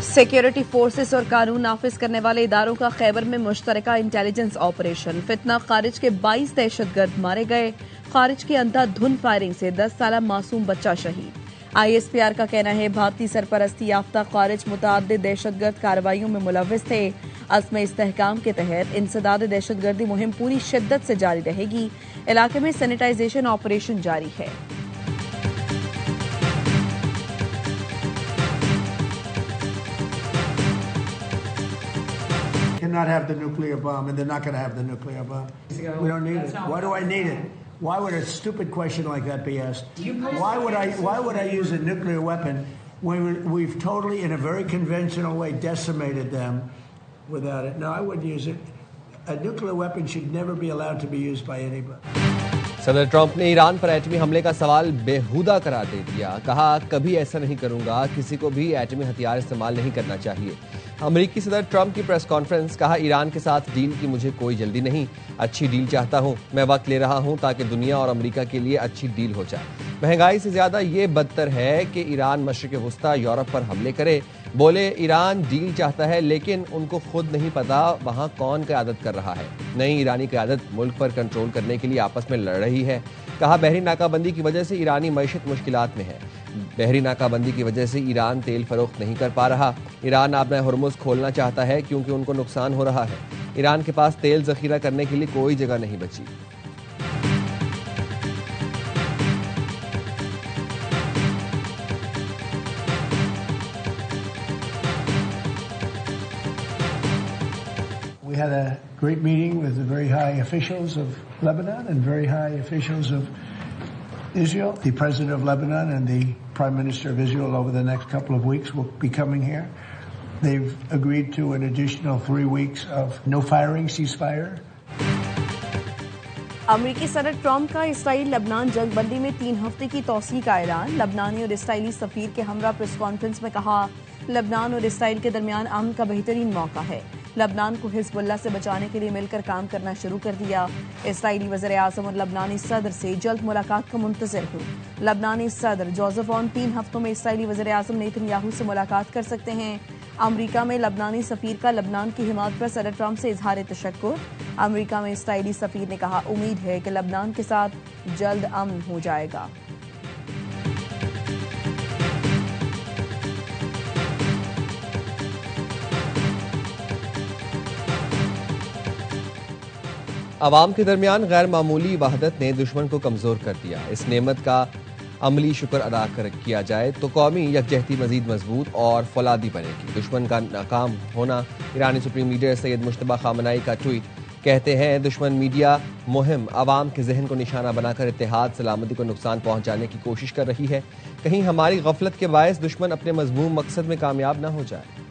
Security forces और कानून नाफिज करने वाले इदारों का खैबर में मुश्तरका इंटेलिजेंस ऑपरेशन। फितना खारिज के 22 दहशतगर्द मारे गए। खारिज की अंधाधुन फायरिंग से 10 साल मासूम बच्चा शहीद। ISPR का कहना है भारतीय सरपरस्ती याफ्ता खारिज मुतअद्दिद दहशतगर्द कार्रवाइयों में मुलव्विस थे। अज़्म इस्तेहकाम के तहत इंसदाद दहशतगर्दी मुहिम पूरी शिद्दत से जारी रहेगी। इलाके में सैनिटाइजेशन ऑपरेशन जारी है। Cannot have the nuclear bomb, and they're not going to have the nuclear bomb. We don't need it. Why do I need it? Why would a stupid question like that be asked? Why would I use a nuclear weapon when we've totally, in a very conventional way, decimated them without it? No, I wouldn't use it. A nuclear weapon should never be allowed to be used by anybody. सदर Trump ने Iran पर एटमी हमले का सवाल बेहुदा करार दे दिया। कहा, कभी ऐसा नहीं करूंगा, किसी को भी एटमी हथियार इस्तेमाल नहीं करना चाहिए। अमेरिकी सदर ट्रंप की प्रेस कॉन्फ्रेंस। कहा, ईरान के साथ डील की मुझे कोई जल्दी नहीं, अच्छी डील चाहता हूं। मैं वक्त ले रहा हूं ताकि दुनिया और अमेरिका के लिए अच्छी डील हो जाए। महंगाई से ज्यादा ये बदतर है कि ईरान मशरिक वुस्ता यूरोप पर हमले करे। बोले, ईरान डील चाहता है लेकिन उनको खुद नहीं पता वहां कौन क़यादत कर रहा है। नई ईरानी क़यादत मुल्क पर कंट्रोल करने के लिए आपस में लड़ रही है। कहा, बहरी नाकाबंदी की वजह से ईरानी मईशत मुश्किलात में है। बहरी नाकाबंदी की वजह से ईरान तेल फरोख्त नहीं कर पा रहा। ईरान अपना हुर्मुज़ खोलना चाहता है क्योंकि उनको नुकसान हो रहा है। ईरान के पास तेल जखीरा करने के लिए कोई जगह नहीं बची। We had a great meeting with the very high officials of Lebanon and very high officials of Israel. The president of Lebanon and the prime minister of Israel over the next couple of weeks will be coming here. They've agreed to an additional 3 weeks of no firing, ceasefire. अमरीकी सदर Trump का Israel लबनान जंगबंदी में 3 हफ्ते की तौसीक का ऐलान। लबनानी और Israeli सफीर के हमरा प्रेस कॉन्फ्रेंस में कहा, लबनान और इसराइल के दरमियान अमन का बेहतरीन मौका है। लबनान को हिजबुल्लाह से बचाने के लिए मिलकर काम करना शुरू कर दिया। इसराइली वज़ीर आज़म और लबनानी सदर से जल्द मुलाकात का मुंतज़िर हूँ। लबनानी सदर जोसेफ ऑन 3 हफ्तों में इसराइली वज़ीर आज़म नेतन्याहू से मुलाकात कर सकते हैं। अमरीका में लबनानी सफीर का लबनान की हिमायत पर सदर ट्रंप से इजहार तशक्कुर। अमरीका में इसराइली सफीर ने कहा, उम्मीद है कि लबनान के साथ जल्द अमन हो जाएगा। अवाम के दरमियान गैर मामूली वहदत ने दुश्मन को कमज़ोर कर दिया। इस नेमत का अमली शुक्र अदा किया जाए तो कौमी यकजहती मजीद मजबूत और फौलादी बनेगी। दुश्मन का नाकाम होना। ईरानी supreme leader Syed Mojtaba Khamenei का ट्वीट। कहते हैं, दुश्मन मीडिया मुहिम अवाम के जहन को निशाना बनाकर इत्तेहाद सलामती को नुकसान पहुंचाने की कोशिश कर रही है। कहीं हमारी गफलत के बायस दुश्मन अपने मजमूम मकसद में कामयाब न हो जाए।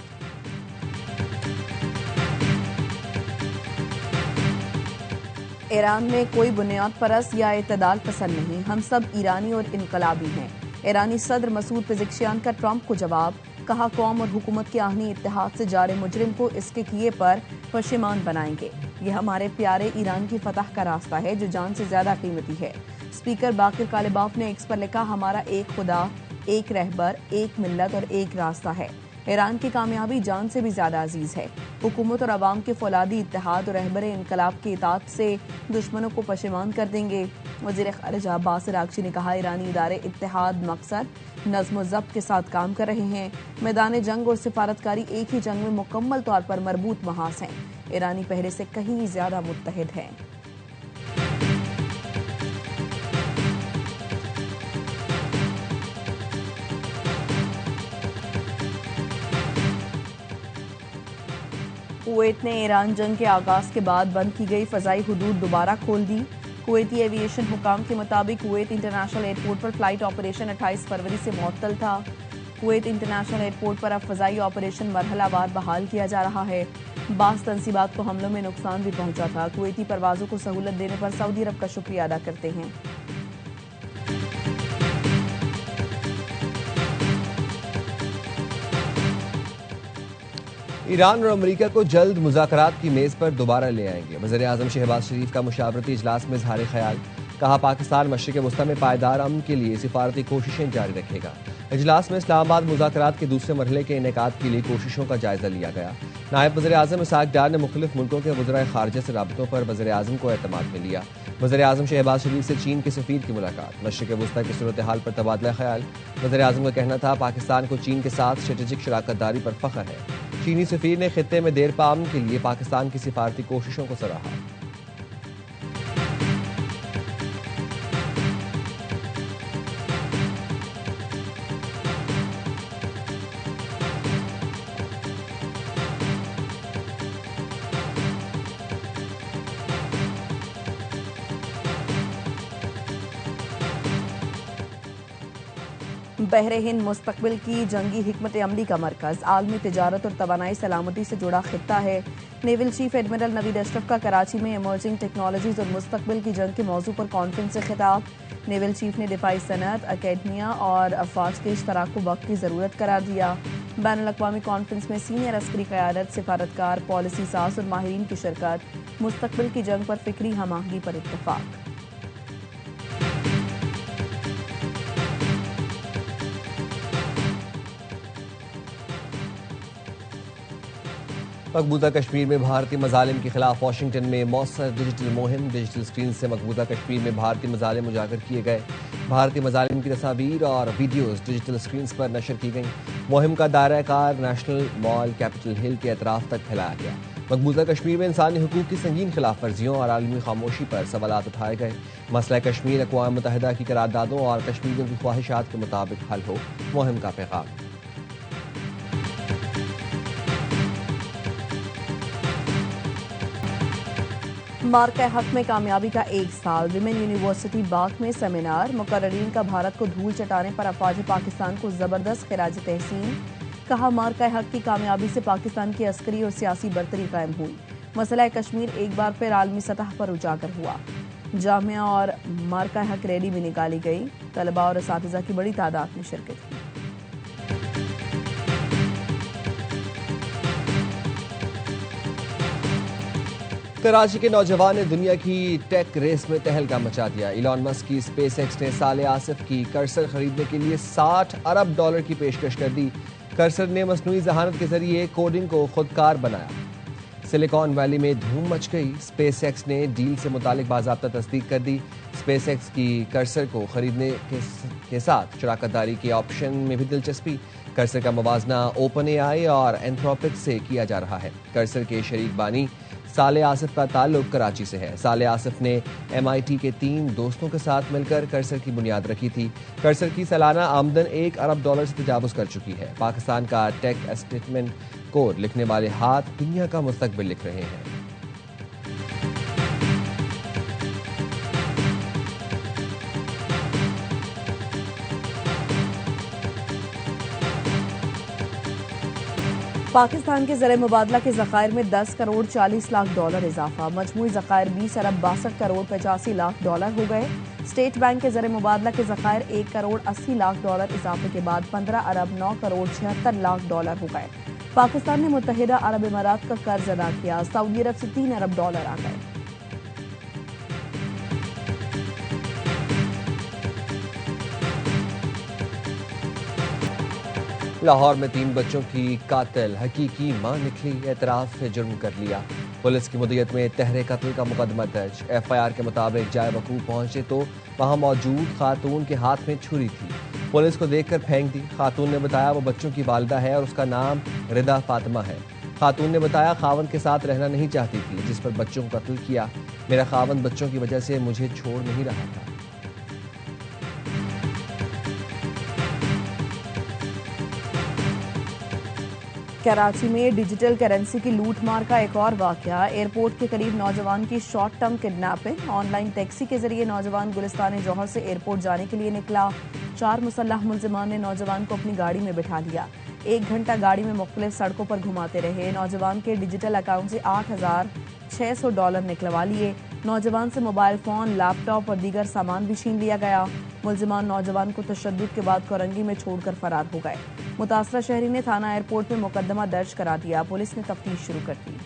ईरान में कोई बुनियाद परस्त या इत्तेदाल पसंद नहीं, हम सब ईरानी और इनकलाबी हैं। ईरानी सदर मसूद पेज़ेश्कियान का ट्रंप को जवाब। कहा, कौम और हुकूमत के आहनी इत्तेहाद से जारे मुजरिम को इसके किए पर पशेमान बनाएंगे। यह हमारे प्यारे ईरान की फतह का रास्ता है जो जान से ज्यादा कीमती है। स्पीकर बाकिर कालिबाफ ने एक्स पर लिखा, हमारा एक खुदा, एक रहबर, एक मिल्लत और एक रास्ता है। ईरान की कामयाबी जान से भी ज्यादा अजीज है। हुकूमत और अवाम के फौलादी इत्तेहाद और रहबर इनकलाब की इताअत से दुश्मनों को पशेमान कर देंगे। वज़ीर ख़ारिजा अब्बास अराग़ची ने कहा, ईरानी इदारे इत्तेहाद, मकसद, नज़्म व ज़ब्त के साथ काम कर रहे हैं। मैदान जंग और सिफारतकारी एक ही जंग में मुकम्मल तौर पर मरबूत महाज हैं। ईरानी पहले से कहीं ज्यादा मुत्तहिद हैं। कुवैत ने ईरान जंग के आगाज के बाद बंद की गई फ़ज़ाई हुदूद दोबारा खोल दी। कुवैती एविएशन हुकाम के मुताबिक कुवैत इंटरनेशनल एयरपोर्ट पर फ्लाइट ऑपरेशन 28 फरवरी से मुअत्तल था। कुवैत इंटरनेशनल एयरपोर्ट पर अब फ़ज़ाई ऑपरेशन मरहलावार बहाल किया जा रहा है। बाज़ तनसीबात को हमलों में नुकसान भी पहुंचा था। कुवैती परवाज़ों को सहूलत देने पर सऊदी अरब का शुक्रिया अदा करते हैं। ईरान और अमेरिका को जल्द मुज़ाकरात की मेज़ पर दोबारा ले आएंगे। वज़ीर आज़म शहबाज शरीफ का मुशावरती इजलास में इज़हार ख्याल। कहा पाकिस्तान मशरिक़ वस्ता में पायदार अमन के लिए सिफारती कोशिशें जारी रखेगा। इजलास में इस्लामाबाद मुज़ाकरात के दूसरे मरहले के इनेकाद के लिए कोशिशों का जायजा लिया गया। नायब वज़ीर-ए-आज़म इसहाक डार ने मुख्तलिफ मुल्कों के वज़राए ख़ारिजा से राबतों पर वज़ीर-ए-आज़म को एतमाद में लिया। वज़ीर-ए-आज़म शहबाज शरीफ से चीन के सफ़ीर की मुलाकात, मशरिक़ वस्ता की सूरत हाल पर तबादला ख्याल। वज़ीर-ए-आज़म का कहना था पाकिस्तान को चीन के साथ स्ट्रेटेजिक शराकत दारी पर फ़ख्र है। चीनी सफ़ीर ने खित्ते में देर पा अमन के लिए पाकिस्तान की सिफारती कोशिशों को सराहा। बहरे हिंद मुस्तकबिल की जंगी हिकमत अमली का मरकज़ आलमी तिजारत और तवानाई सलामती से जुड़ा खित्ता है। Naval chief admiral Naveed Ashraf का कराची में इमर्जिंग टेक्नोलॉजीज और मुस्तकबिल की जंग के मौजू पर कॉन्फ्रेंस से खिताब। नेवल चीफ ने दिफाई सनत, अकेडमिया और अफवाज के इश्तराक को वक्त की ज़रूरत करार दिया। बैनुल-अक़वामी कॉन्फ्रेंस में सीनियर अस्करी क़यादत, सिफारतकार, पॉलिसी साज और माहिरीन की शिरकत। मुस्तकबिल की जंग पर फ़िक्री हम-आहंगी पर इत्तफ़ाक़। मकबूजा कश्मीर में भारतीय मजालिम के खिलाफ वाशिंगटन में मौसर डिजिटल मुहिम, डिजिटल स्क्रीन से मकबूजा कश्मीर में भारतीय मजालिम उजागर किए गए। भारतीय मजालिम की तस्वीर और वीडियोज़ डिजिटल स्क्रीन पर नशर की गई। मुहिम का दायरा car national mall Capitol Hill के अतराफ तक फैलाया गया। मकबूजा कश्मीर में इंसानी हुकूक की संगीन खिलाफ वर्जियों और आलमी खामोशी पर सवालात उठाए गए। मसला कश्मीर अक़वाम मुत्तहिदा की करारदादों और कश्मीरियों की ख्वाहिशात के मुताबिक हल हो, मुहिम का पैगाम। मार्का हक में कामयाबी का एक साल, विमेन यूनिवर्सिटी बाग में सेमिनार। मुकर्ररीन का भारत को धूल चटाने पर अफवाज पाकिस्तान को जबरदस्त खिराज तहसीन। कहा मार्का हक की कामयाबी से पाकिस्तान की अस्करी और सियासी बरतरी कायम हुई। मसला कश्मीर एक बार फिर आलमी सतह पर उजागर हुआ। जामिया और मार्का हक रैली भी निकाली गई। तलबा और असातिज़ा की बड़ी तादाद में शिरकत की। कराची के नौजवान ने दुनिया की टेक रेस में तहलका मचा दिया। इलॉन मस्क की स्पेस एक्स ने साले आसिफ की कर्सर खरीदने के लिए $60 अरब की पेशकश कर दी। कर्सर ने मसनूई जहानत के जरिए कोडिंग को खुदकार बनाया। सिलिकॉन वैली में धूम मच गई। स्पेस एक्स ने डील से मुतालिक बाज़ाब्ता तस्दीक कर दी। स्पेस एक्स की कर्सर को खरीदने के साथ शराकतदारी के ऑप्शन में भी दिलचस्पी। कर्सर का मुवाजना ओपन एआई और एंथ्रोपिक से किया जा रहा है। कर्सर के शरीक बानी साले आसिफ का ताल्लुक कराची से है। साले आसिफ ने MIT के 3 दोस्तों के साथ मिलकर कर्सर की बुनियाद रखी थी। कर्सर की सालाना आमदन $1 अरब से तजावुज़ कर चुकी है। पाकिस्तान का टेक स्टेटमेंट कोड लिखने वाले हाथ दुनिया का मुस्तकबिल लिख रहे हैं। पाकिस्तान के ज़र मुबादला के ज़खायर में 10 करोड़ 40 लाख डॉलर इजाफा। मजमूई ज़खायर 20 अरब 62 करोड़ 85 लाख डॉलर हो गए। स्टेट बैंक के ज़र मुबादला के ज़खायर 1 करोड़ 80 लाख डॉलर इजाफे के बाद 15 अरब 9 करोड़ 76 लाख डॉलर हो गए। पाकिस्तान ने मुत्तहिदा अरब इमारात का कर्ज अदा किया। सऊदी अरब से 3 अरब डॉलर आ गए। लाहौर में 3 बच्चों की कातिल हकीकी मां निकली, एतराफ से जुर्म कर लिया। पुलिस की मुद्दत में तहरे कत्ल का मुकदमा दर्ज। FIR के मुताबिक जाए वकूफ पहुंचे तो वहां मौजूद खातून के हाथ में छुरी थी। पुलिस को देखकर फेंक दी। खातून ने बताया वो बच्चों की वालिदा है और उसका नाम रिदा फातिमा है। खातून ने बताया खावंद के साथ रहना नहीं चाहती थी, जिस पर बच्चों को कत्ल किया। मेरा खावंद बच्चों की वजह से मुझे छोड़ नहीं रहा था। कराची में डिजिटल करेंसी की लूटमार का एक और वाकया। एयरपोर्ट के करीब नौजवान की short term kidnapping. Online taxi के जरिए नौजवान गुलिस्तान जौहर से एयरपोर्ट जाने के लिए निकला। 4 मुसल्लह मुल्जिमान ने नौजवान को अपनी गाड़ी में बिठा लिया। 1 घंटा गाड़ी में मुख्तलिफ सड़कों पर घुमाते रहे। नौजवान के डिजिटल अकाउंट से $8,600 निकलवा लिए। नौजवान से मोबाइल फोन, लैपटॉप और दीगर सामान भी छीन लिया गया। मुल्जिमान नौजवान को तशद्दुद के बाद कोरंगी में छोड़कर फरार हो गए। मुतासरा शहरी ने थाना एयरपोर्ट में मुकदमा दर्ज करा दिया। पुलिस ने तफ्तीश शुरू कर दी।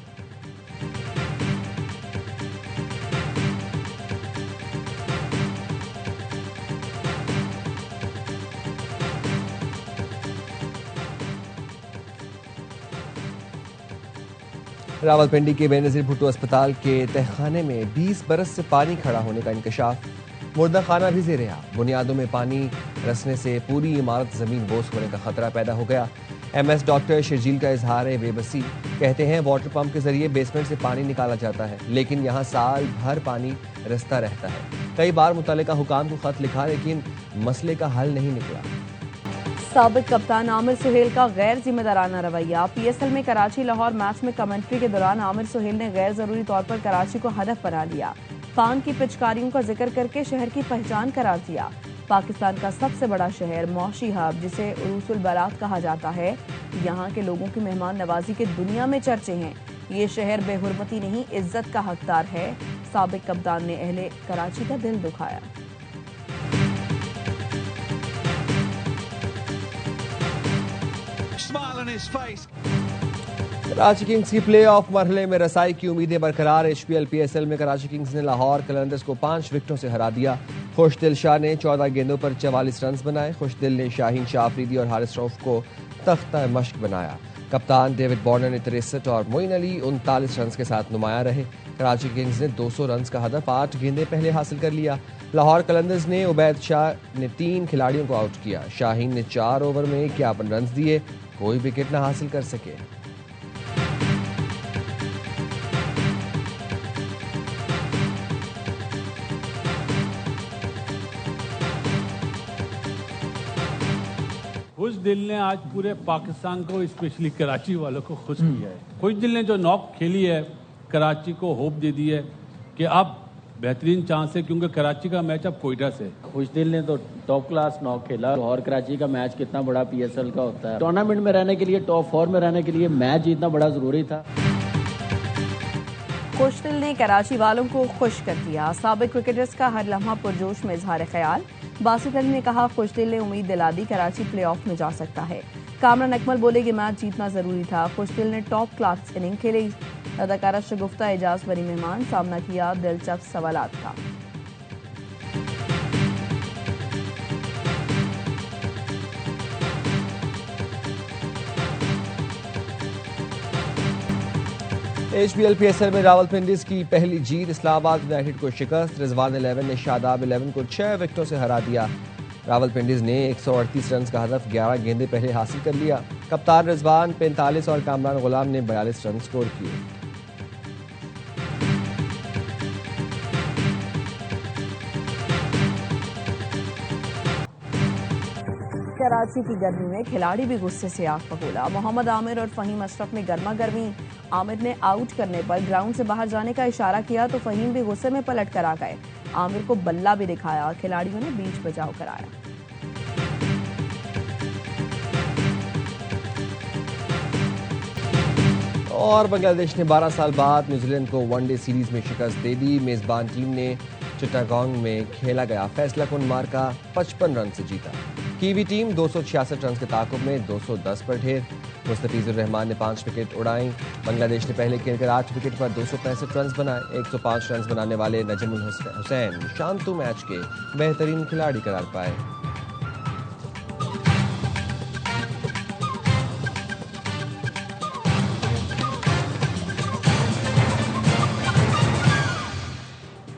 रावलपिंडी के बेनजीर भुट्टो अस्पताल के तहखाने में 20 बरस से पानी खड़ा होने का इंकशाफ। मुर्दा खाना भी ज़ेरे आब, बुनियादों में पानी रसने से पूरी इमारत जमीन बोस होने का खतरा पैदा हो गया। MS डॉक्टर शर्जील का इजहार है बेबसी। कहते हैं वाटर पंप के जरिए बेसमेंट से पानी निकाला जाता है, लेकिन यहाँ साल भर पानी रसता रहता है। कई बार मुतल्लिका हुकाम को खत लिखा, लेकिन मसले का हल नहीं निकला। साबिक कप्तान आमिर सुहेल का गैर जिम्मेदाराना रवैया। PSL में कराची लाहौर मैच में कमेंट्री के दौरान आमिर सुहेल ने गैर जरूरी तौर पर कराची को हदफ बना लिया। पान की पिचकारियों का जिक्र करके शहर की पहचान करार दिया। पाकिस्तान का सबसे बड़ा शहर मौशी हब, जिसे उरूसुल बारात कहा जाता है, यहाँ के लोगों की मेहमान नवाजी के दुनिया में चर्चे हैं। ये शहर बेहुरमती नहीं, इज्जत का हकदार है। साबिक कप्तान ने अहले कराची का दिल दुखाया। कराची किंग्स की प्लेऑफ मरहले में रसाई की उम्मीदें बरकरार। HPL PSL में कराची किंग्स ने लाहौर कलंदर्स को 5 विकेटों से हरा दिया। खुशदिल शाह ने 14 गेंदों पर 44 रन बनाए। खुशदिल ने शाहीन शाह अफरीदी और हारिस रऊफ को तख्ता मश्क बनाया। कप्तान डेविड वार्नर ने 63 और मोइन अली 39 रन के साथ नुमाया रहे। कराची किंग्स ने 200 रन का हदफ 8 गेंदें पहले हासिल कर लिया। लाहौर कलंदर्स ने उबैद शाह ने 3 खिलाड़ियों को आउट किया। शाहीन ने 4 ओवर में 51 रन दिए, कोई विकेट न हासिल कर सके। खुशदिल ने आज पूरे पाकिस्तान को, स्पेशली कराची वालों को खुश किया है। खुशदिल ने जो नॉक खेली है, कराची को होप दे दी है कि अब बेहतरीन चांस है, क्योंकि कराची का मैच अब कोयटा से। खुशदिल ने तो टॉप क्लास नॉक खेला। और कराची का मैच कितना बड़ा PSL का होता है। टूर्नामेंट में रहने के लिए, टॉप 4 में रहने के लिए मैच जीतना बड़ा जरूरी था। खुशदिल ने कराची वालों को खुश कर दिया। साबिक क्रिकेटर्स का हर लम्हा पुरजोश में इजहार ख्याल। बासित अली ने कहा, खुशदिल ने उम्मीद दिला दी कराची प्लेऑफ में जा सकता है। कामरान अकमल बोले कि मैच जीतना जरूरी था। खुशदिल ने टॉप क्लास इनिंग खेली। अदाकारा शगुफ्ता एजाज बड़ी मेहमान, सामना किया दिलचस्प सवालात का। HPL PSL में रावलपिंडी की पहली जीत। इस्लामाबाद यूनाइटेड को शिकस्त। रिजवान 11 ने शादाब 11 को 6 विकेटों से हरा दिया। रावलपिंडी ने 138 रन का हदफ 11 गेंदें पहले हासिल कर लिया। कप्तान रिजवान 45 और कामरान गुलाम ने 42 रन स्कोर किए। कराची की गर्मी में खिलाड़ी भी गुस्से से आग बबूला। मोहम्मद आमिर और फहीम अशरफ में गर्मा गर्मी। आमिर ने आउट करने पर ग्राउंड से बाहर जाने का इशारा किया तो फहीम भी गुस्से में पलट कर आ गए। आमिर को बल्ला भी दिखाया। खिलाड़ियों ने बीच बचाव कराया। और बांग्लादेश ने 12 साल बाद न्यूजीलैंड को वनडे सीरीज में शिकस्त दे दी। मेजबान टीम ने चिट्टागोंग में खेला गया फैसला कुन मार्का 55 रन से जीता। कीवी टीम 266 रन के ताकुब में 210 पर ढेर। मुस्तफिजुर रहमान ने 5 विकेट उड़ाई। बांग्लादेश ने पहले खेलकर 8 विकेट पर 265 रन बनाए। 105 रन बनाने वाले नजमुल हुसैन शांतु मैच के बेहतरीन खिलाड़ी करार पाए।